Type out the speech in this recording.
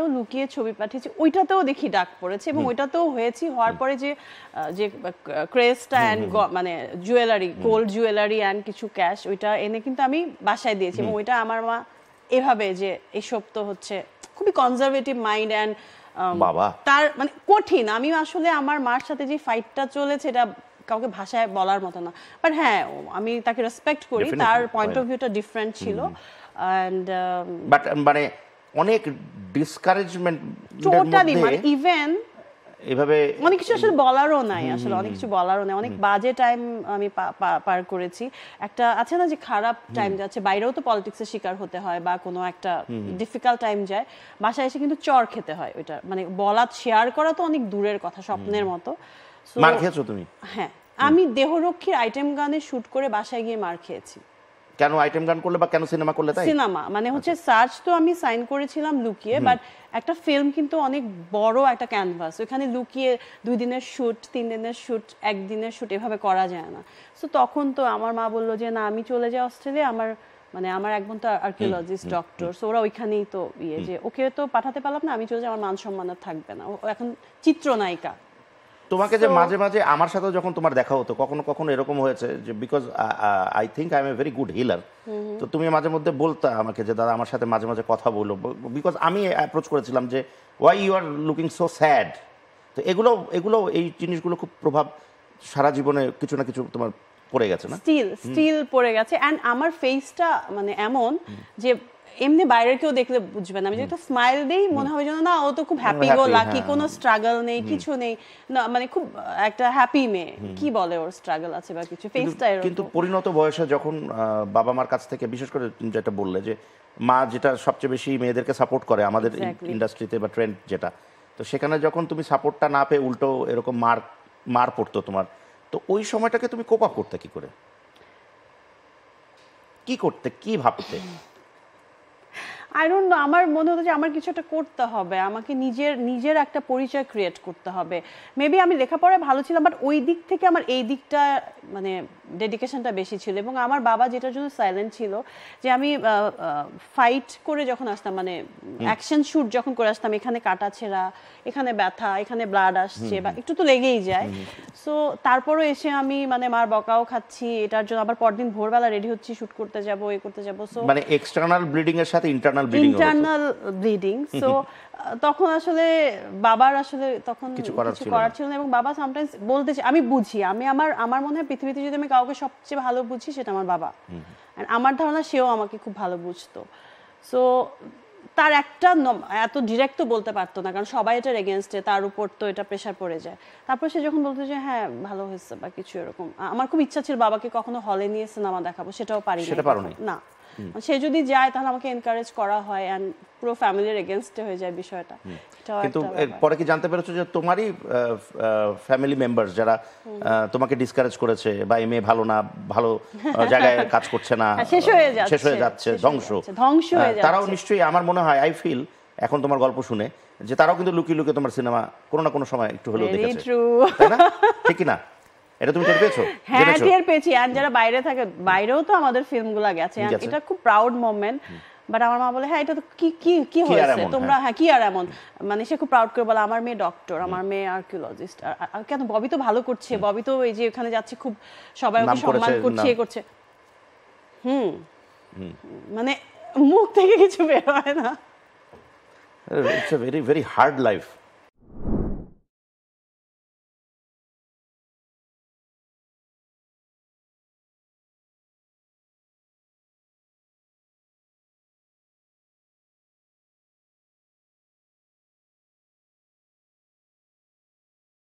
লুকিয়ে ছবি পাঠিয়েছি, ওইটাতেও দেখি ডাক পড়েছে এবং ওইটাতেও হয়েছি। হওয়ার পরে যে যে ক্রেসটা অ্যান্ড মানে জুয়েলারি, গোল্ড জুয়েলারি অ্যান্ড কিছু ক্যাশ, ওইটা এনে কিন্তু আমি বাসায় দিয়েছি এবং ওইটা আমার মা এভাবে যে এসব তো হচ্ছে খুবই কনজারভেটিভ মাইন্ড অ্যান্ড তার মানে কঠিন। আমি আসলে আমার মার সাথে যে ফাইটটা চলেছে এটা কাউকে ভাষায় বলার মতো না, বাট হ্যাঁ আমি তাকে রেসপেক্ট করি, তার পয়েন্ট অফ ভিউটা ডিফারেন্ট ছিল। অ্যান্ড বাট মানে অনেক ডিসকারেজমেন্ট টোটালি, মানে ইভেন এভাবে অনেক কিছু আসলে বলারও নাই, আসলে অনেক কিছু বলারও নাই। অনেক বাজে টাইম আমি পার করেছি। একটা আছে না যে খারাপ টাইম যাচ্ছে, বাইরেও তো পলিটিক্সের শিকার হতে হয় বা কোনো একটা ডিফিকাল্ট টাইম যায়, বাসায় এসে কিন্তু চর খেতে হয়। ওইটা মানে বলা, শেয়ার করা তো অনেক দূরের কথা, স্বপ্নের মতো। মার খেয়েছো তুমি? হ্যাঁ, আমি দেহরক্ষীর আইটেম গানে শুট করে বাসায় গিয়ে মার খেয়েছি। কেন আইটেম গান করলে বা কেন সিনেমা করলে? তাই সিনেমা মানে হচ্ছে সার্চ তো আমি সাইন করেছিলাম লুকিয়ে, বাট একটা ফিল্ম কিন্তু অনেক বড় একটা ক্যানভাস, ওখানে লুকিয়ে 2 দিনের শুট, 3 দিনের শুট, 1 দিনের শুট এভাবে করা যায় না। সো তখন তো আমার মা বললো যে না, আমি চলে যাই অস্ট্রেলিয়া, আমার মানে আমার এক বোন তো আর্কিওলজিস্ট ডক্টর, সো ওরা ওইখানেই তো যে ওকে তো পাঠাতে পারলাম না, আমি চলে যাই, আমার মান সম্মান আর থাকবে না, ও এখন চিত্রনায়িকা। তোমাকে যে মাঝে মাঝে আমার সাথে যখন তোমার দেখা হতো, কখনো কখনো এরকম হয়েছে যে because I think I am a very good healer, তো তুমি মাঝে মধ্যে বলতা আমাকে যে দাদা আমার সাথে মাঝে মাঝে কথা বলো, বিকজ আমি অ্যাপ্রোচ করেছিলাম যে why you are looking so sad. তো এগুলো এই জিনিসগুলো খুব প্রভাব সারা জীবনে কিছু না কিছু তোমার পড়ে গেছে না? স্টিল পড়ে গেছে। অ্যান্ড আমার ফেসটা মানে এমন যে এমনি বাইরের কেউ দেখলে বুঝবে না, আমি যে একটা স্মাইল দেই মনে হবে যেন না ও তো খুব হ্যাপি গো লাকি, কোনো স্ট্রাগল নেই, কিছু নেই, না মানে খুব একটা হ্যাপি মেয়ে, কি বলে ওর স্ট্রাগল আছে বা কিছু, ফেসটা এরকম। কিন্তু পরিণত বয়সে যখন বাবা মার কাছ থেকে, বিশেষ করে যেটা বললে যে মা যেটা সবচেয়ে বেশি মেয়েদেরকে সাপোর্ট করে আমাদের ইন্ডাস্ট্রিতে বা ট্রেন্ড যেটা, তো সেখানে যখন তুমি সাপোর্টটা না পেয়ে উল্টো এরকম মার পড়তো তোমার, তো ওই সময়টাকে তুমি কোপ আপ করতে কি করে, কি করতে, কি ভাবতে? আই ডোন্ট নো, আমার মনে হতো যে আমার কিছু একটা করতে হবে, আমাকে নিজের একটা পরিচয় ক্রিয়েট করতে হবে। মেবি আমি লেখাপড়ায় ভালো ছিলাম, বাট ওই দিক থেকে আমার এই দিকটা মানে ডেডিকেশনটা বেশি ছিল। এবং আমার বাবা যেটার জন্য সাইলেন্ট ছিল, যে আমি ফাইট করে যখন আসতাম, মানে অ্যাকশন শুট যখন করে আসতাম, এখানে কাটা ছেঁড়া, এখানে ব্যথা, এখানে ব্লাড আসছে বা একটু তো লেগেই যায়। সো তারপরও এসে আমি মানে মার বকাও খাচ্ছি এটার জন্য, আবার পরদিন ভোরবেলা রেডি হচ্ছি শুট করতে যাব, এই করতে যাব। সো মানে এক্সটার্নাল ব্লিডিং এর সাথে ইন্টারনাল ব্লিডিং। সো তখন আসলে বাবার আসলে তখন কিছু করার ছিল না। এবং বাবা সামটাইমস বলতে, আমি বুঝি, আমি আমার মনে হয় পৃথিবীতে যদি আমি কাউকে সবচেয়ে ভালো বুঝি সেটা আমার বাবা। আমার ধারণা সেও আমাকে খুব ভালো বুঝতো। সো তার একটা এত ডিরেক্ট তো বলতে পারতো না, কারণ সবাই এটার এগেনস্টে, তার উপর তো এটা প্রেশার পড়ে যায়। তারপর সে যখন বলতো যে হ্যাঁ ভালো হয়েছে বা কিছু এরকম, আমার খুব ইচ্ছা ছিল বাবাকে কখনো হলে নিয়ে সিনেমা দেখাবো, সেটাও পারি না। সে যদি যায় তাহলে আমাকে এনকারেজ করা হয়, এন্ড পুরো ফ্যামিলির এগেইনস্টে হয়ে যায় বিষয়টা। কিন্তু পরে কি জানতে পেরেছো যে তোমারই ফ্যামিলি মেম্বার্স যারা তোমাকে ডিসকারেজ করেছে বা এই মেয়ে ভালো না, ভালো জায়গায় কাজ করছে না, শেষ হয়ে যাচ্ছে, ধ্বংস হয়ে যাচ্ছে, তারাও নিশ্চয়ই, আমার মনে হয় আই ফিল এখন তোমার গল্প শুনে যে তারাও কিন্তু লুকিয়ে লুকিয়ে তোমার সিনেমা কোনো না কোনো সময় একটু হলেও দেখেছে, তাই না? ঠিক কি না? এটা তুমি টের পেয়েছো? হ্যাঁ, টের পেয়েছি। আর যারা বাইরে থাকে, বাইরেও তো আমাদের ফিল্মগুলো গেছে, এটা খুব প্রাউড মোমেন্ট। বাট আমার মা বলে হ্যাঁ এটা তো কি হয়েছে তোমরা, হ্যাঁ কি আর এমন, মানে সে খুব প্রাউড করে বলে আমার মেয়ে ডক্টর, আমার মেয়ে আর্কিওলজিস্ট। আর কেন, ববি তো ভালো করছে, ববি তো এই যে ওখানে যাচ্ছে খুব সবাই ওকে সম্মান করছে, এ করছে। মানে মুখ থেকে কিছু বের হয় না। It's a very very hard life.